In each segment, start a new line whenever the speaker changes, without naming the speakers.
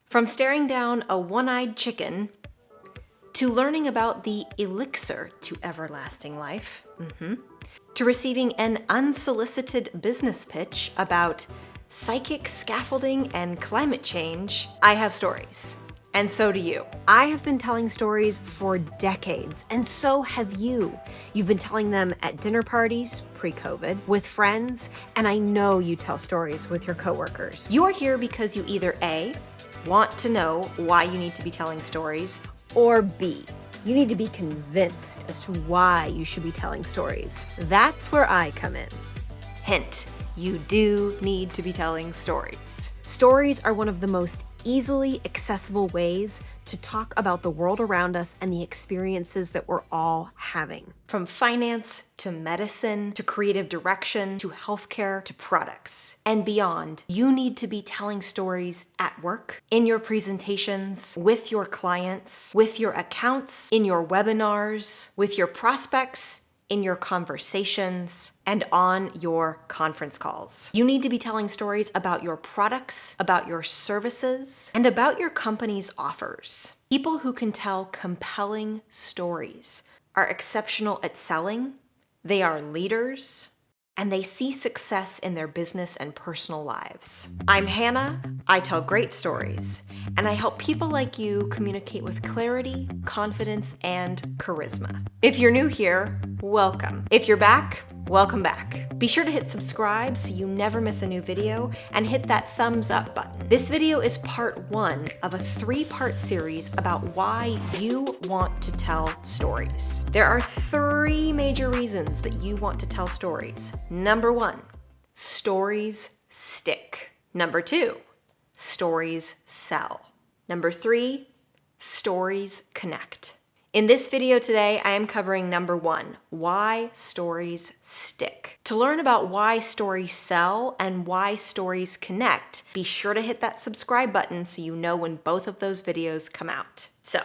From staring down a one-eyed chicken to learning about the elixir to everlasting life, to receiving an unsolicited business pitch about psychic scaffolding and climate change, I have stories. And so do you. I have been telling stories for decades, and so have you. You've been telling them at dinner parties, pre-COVID, with friends, and I know you tell stories with your coworkers. You are here because you either A, want to know why you need to be telling stories, or B, you need to be convinced as to why you should be telling stories. That's where I come in. Hint, you do need to be telling stories. Stories are one of the most easily accessible ways to talk about the world around us and the experiences that we're all having. From finance to medicine to creative direction to healthcare to products and beyond, you need to be telling stories at work, in your presentations, with your clients, with your accounts, in your webinars, with your prospects, in your conversations, and on your conference calls. You need to be telling stories about your products, about your services, and about your company's offers. People who can tell compelling stories are exceptional at selling, they are leaders, and they see success in their business and personal lives. I'm Hannah, I tell great stories, and I help people like you communicate with clarity, confidence, and charisma. If you're new here, welcome. If you're back, welcome back. Be sure to hit subscribe so you never miss a new video, and hit that thumbs up button. This video is part 1 of a 3-part series about why you want to tell stories. There are 3 major reasons that you want to tell stories. Number 1, stories stick. Number 2, stories sell. Number 3, stories connect. In this video today, I am covering number 1, why stories stick. To learn about why stories sell and why stories connect, be sure to hit that subscribe button so you know when both of those videos come out. So,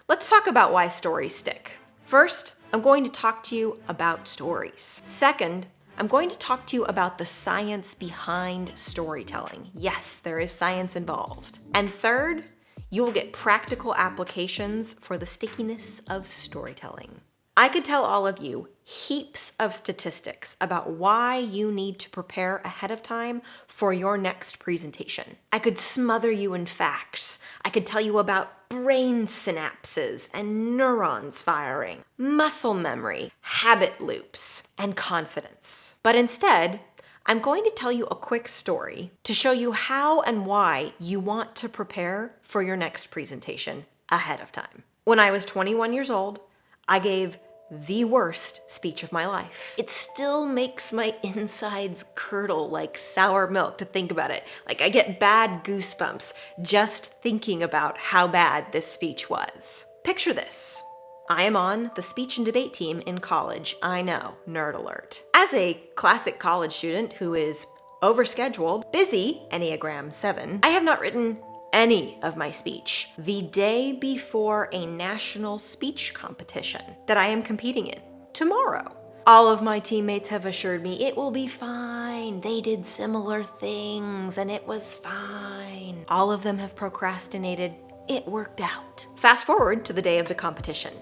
let's talk about why stories stick. First, I'm going to talk to you about stories. Second, I'm going to talk to you about the science behind storytelling. Yes, there is science involved. And third, you will get practical applications for the stickiness of storytelling. I could tell all of you heaps of statistics about why you need to prepare ahead of time for your next presentation. I could smother you in facts. I could tell you about brain synapses and neurons firing, muscle memory, habit loops, and confidence. But instead, I'm going to tell you a quick story to show you how and why you want to prepare for your next presentation ahead of time. When I was 21 years old, I gave the worst speech of my life. It still makes my insides curdle like sour milk to think about it. Like I get bad goosebumps just thinking about how bad this speech was. Picture this. I am on the speech and debate team in college. I know, nerd alert. As a classic college student who is overscheduled, busy, Enneagram 7, I have not written any of my speech the day before a national speech competition that I am competing in tomorrow. All of my teammates have assured me it will be fine. They did similar things and it was fine. All of them have procrastinated. It worked out. Fast forward to the day of the competition.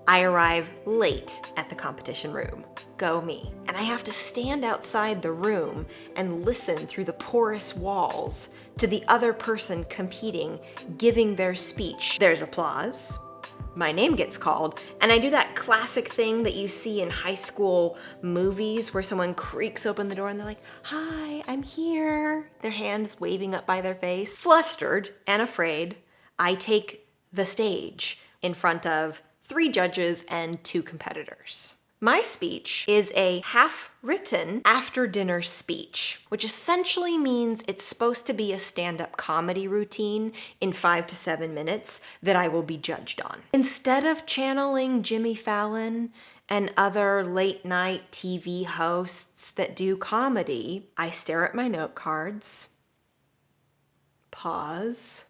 I arrive late at the competition room. Go me. And I have to stand outside the room and listen through the porous walls to the other person competing, giving their speech. There's applause. My name gets called, and I do that classic thing that you see in high school movies where someone creaks open the door and they're like, "Hi, I'm here." Their hands waving up by their face. Flustered and afraid, I take the stage in front of 3 judges and 2 competitors. My speech is a half-written after-dinner speech, which essentially means it's supposed to be a stand-up comedy routine in 5 to 7 minutes that I will be judged on. Instead of channeling Jimmy Fallon and other late-night TV hosts that do comedy, I stare at my note cards, pause,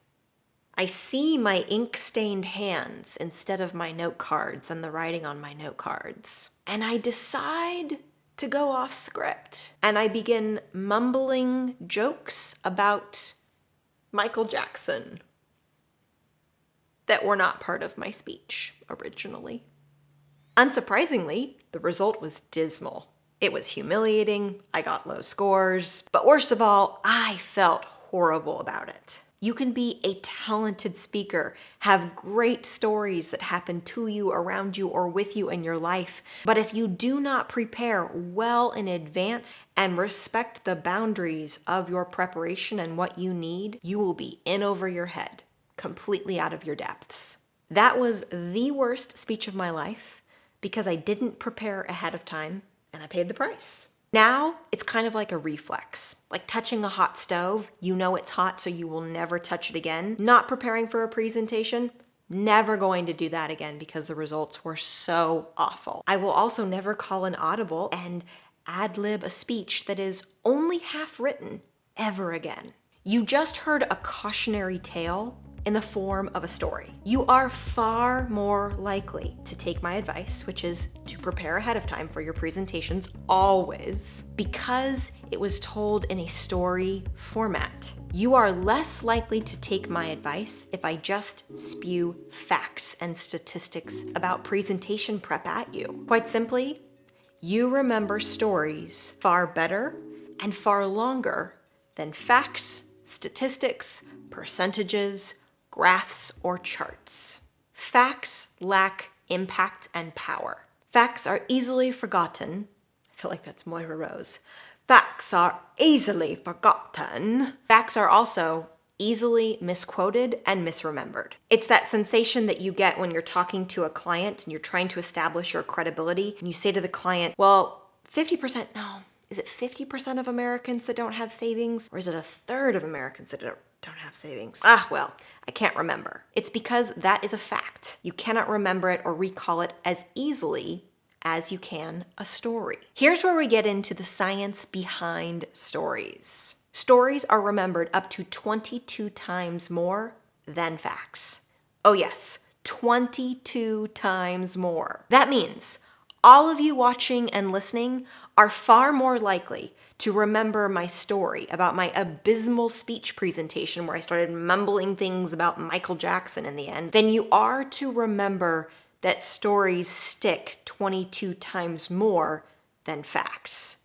I see my ink-stained hands instead of my note cards and the writing on my note cards. And I decide to go off script. And I begin mumbling jokes about Michael Jackson that were not part of my speech originally. Unsurprisingly, the result was dismal. It was humiliating, I got low scores, but worst of all, I felt horrible about it. You can be a talented speaker, have great stories that happen to you, around you, or with you in your life, but if you do not prepare well in advance and respect the boundaries of your preparation and what you need, you will be in over your head, completely out of your depths. That was the worst speech of my life because I didn't prepare ahead of time and I paid the price. Now, it's kind of like a reflex, like touching a hot stove. You know it's hot, so you will never touch it again. Not preparing for a presentation, never going to do that again because the results were so awful. I will also never call an audible and ad-lib a speech that is only half written ever again. You just heard a cautionary tale in the form of a story. You are far more likely to take my advice, which is to prepare ahead of time for your presentations always, because it was told in a story format. You are less likely to take my advice if I just spew facts and statistics about presentation prep at you. Quite simply, you remember stories far better and far longer than facts, statistics, percentages, graphs, or charts. Facts lack impact and power. Facts are easily forgotten. I feel like that's Moira Rose. Facts are easily forgotten. Facts are also easily misquoted and misremembered. It's that sensation that you get when you're talking to a client and you're trying to establish your credibility and you say to the client, well, 50%, no. Is it 50% of Americans that don't have savings? Or is it a third of Americans that don't have savings? Well, I can't remember. It's because that is a fact. You cannot remember it or recall it as easily as you can a story. Here's where we get into the science behind stories. Stories are remembered up to 22 times more than facts. Oh yes, 22 times more. That means all of you watching and listening are far more likely to remember my story about my abysmal speech presentation where I started mumbling things about Michael Jackson in the end than you are to remember that stories stick 22 times more than facts,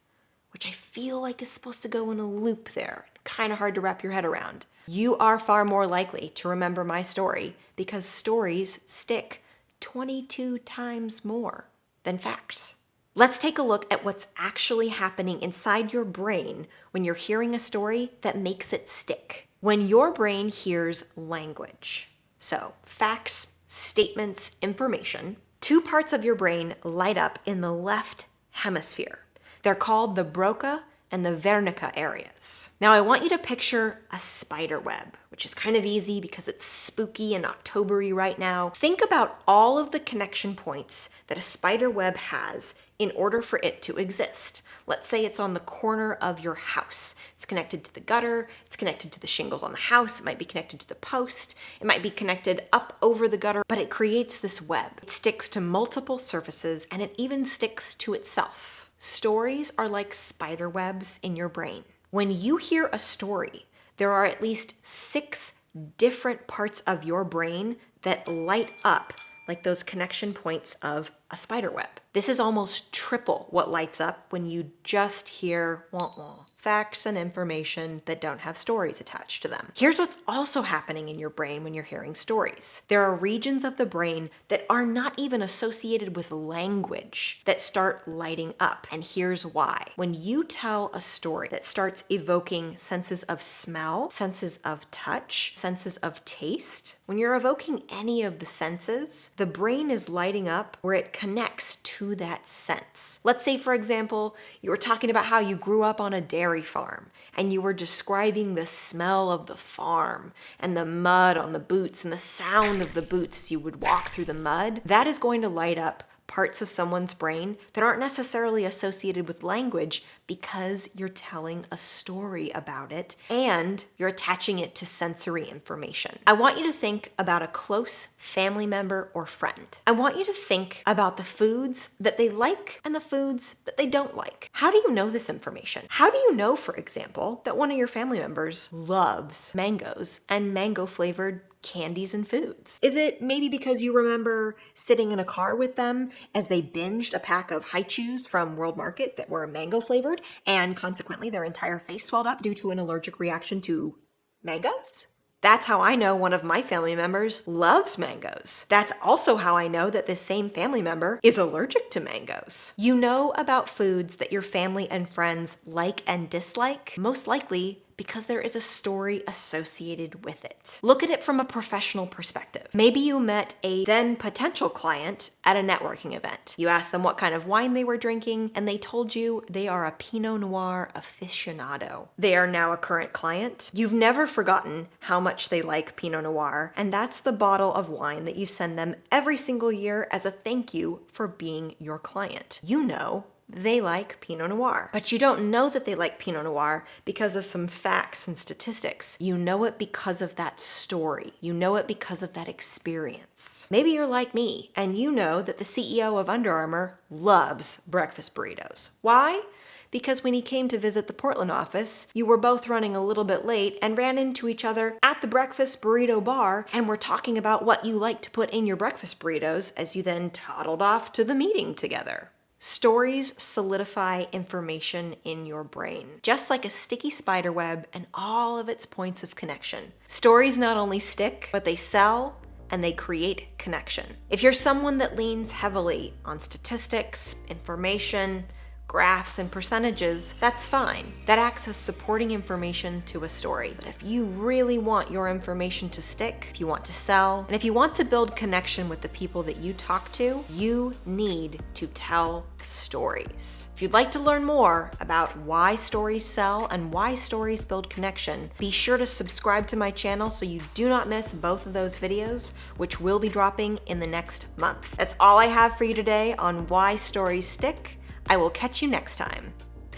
which I feel like is supposed to go in a loop there. Kind of hard to wrap your head around. You are far more likely to remember my story because stories stick 22 times more than facts. Let's take a look at what's actually happening inside your brain when you're hearing a story that makes it stick. When your brain hears language, so facts, statements, information, two parts of your brain light up in the left hemisphere. They're called the Broca and the Wernicke areas. Now I want you to picture a spider web, which is kind of easy because it's spooky and October-y right now. Think about all of the connection points that a spider web has in order for it to exist. Let's say it's on the corner of your house. It's connected to the gutter, it's connected to the shingles on the house, it might be connected to the post, it might be connected up over the gutter, but it creates this web. It sticks to multiple surfaces and it even sticks to itself. Stories are like spider webs in your brain. When you hear a story, there are at least 6 different parts of your brain that light up like those connection points of a spider web. This is almost triple what lights up when you just hear wah-wah, facts and information that don't have stories attached to them. Here's what's also happening in your brain when you're hearing stories. There are regions of the brain that are not even associated with language that start lighting up, and here's why. When you tell a story that starts evoking senses of smell, senses of touch, senses of taste, when you're evoking any of the senses, the brain is lighting up where it connects to that sense. Let's say, for example, you were talking about how you grew up on a dairy farm and you were describing the smell of the farm and the mud on the boots and the sound of the boots as you would walk through the mud. That is going to light up parts of someone's brain that aren't necessarily associated with language because you're telling a story about it and you're attaching it to sensory information. I want you to think about a close family member or friend. I want you to think about the foods that they like and the foods that they don't like. How do you know this information? How do you know, for example, that one of your family members loves mangoes and mango-flavored candies and foods? Is it maybe because you remember sitting in a car with them as they binged a pack of Hi-Chews from World Market that were mango flavored, and consequently their entire face swelled up due to an allergic reaction to mangoes? That's how I know one of my family members loves mangoes. That's also how I know that this same family member is allergic to mangoes. You know about foods that your family and friends like and dislike, most likely because there is a story associated with it. Look at it from a professional perspective. Maybe you met a then potential client at a networking event. You asked them what kind of wine they were drinking, and they told you they are a Pinot Noir aficionado. They are now a current client. You've never forgotten how much they like Pinot Noir, and that's the bottle of wine that you send them every single year as a thank you for being your client. You know they like Pinot Noir. But you don't know that they like Pinot Noir because of some facts and statistics. You know it because of that story. You know it because of that experience. Maybe you're like me, and you know that the CEO of Under Armour loves breakfast burritos. Why? Because when he came to visit the Portland office, you were both running a little bit late and ran into each other at the breakfast burrito bar and were talking about what you like to put in your breakfast burritos as you then toddled off to the meeting together. Stories solidify information in your brain, just like a sticky spider web and all of its points of connection. Stories not only stick, but they sell and they create connection. If you're someone that leans heavily on statistics, information, graphs, and percentages, that's fine. That acts as supporting information to a story. But if you really want your information to stick, if you want to sell, and if you want to build connection with the people that you talk to, you need to tell stories. If you'd like to learn more about why stories sell and why stories build connection, be sure to subscribe to my channel so you do not miss both of those videos, which will be dropping in the next month. That's all I have for you today on why stories stick. I will catch you next time.